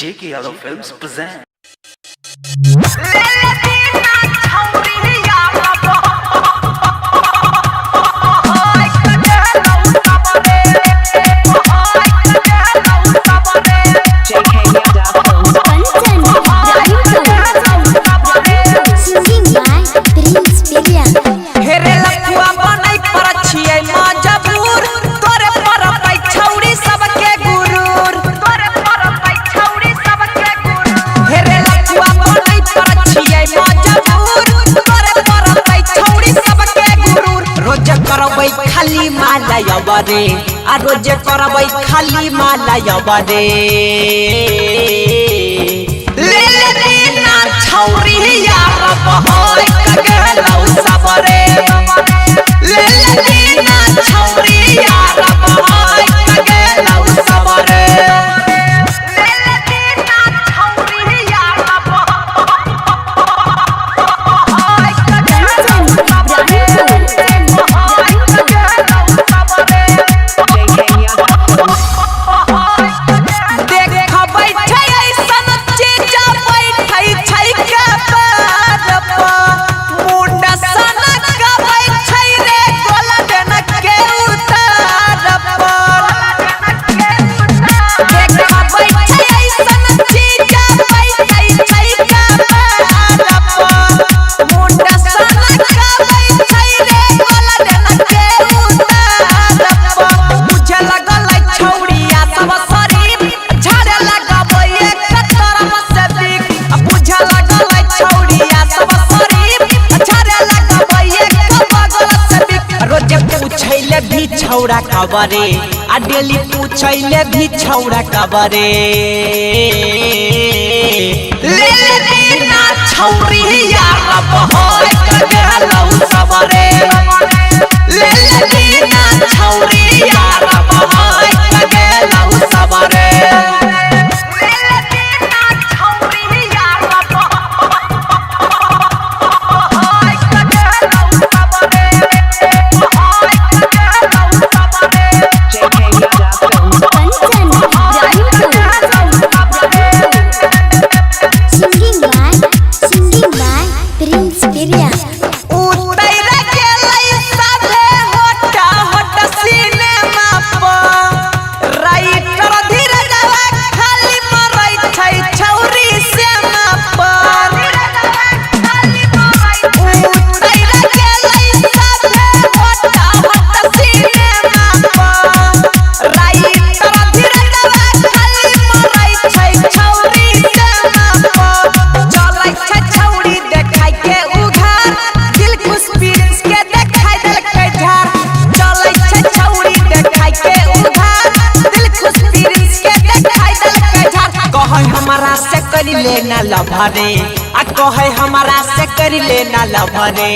JK Yadav Films present. खाली माला यबरे आ रोज करबै खाली माला यबरे ले ले ना छौरी यार बहय कगलौ सबरे ले ले ना छौरी यार बहय कगलौ सबरे भी छौड़ा कबरे आ डेली पूछैले भी छौड़ा कबरे ले ले ना छौरी यार बहय कगलौ सबरे ले ले ना छौरी यार बहय कगलौ सबरे हमारा से कर लेना लभरे आ कहे हमारा से कर लेना लभरे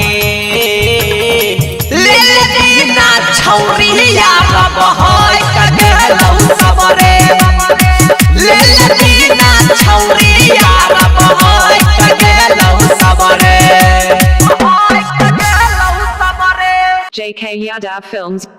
ले ले ना छौरी यार बहय कगलौ सबरे ले ले ना छौरी यार बहय कगलौ सबरे JK Yadav Films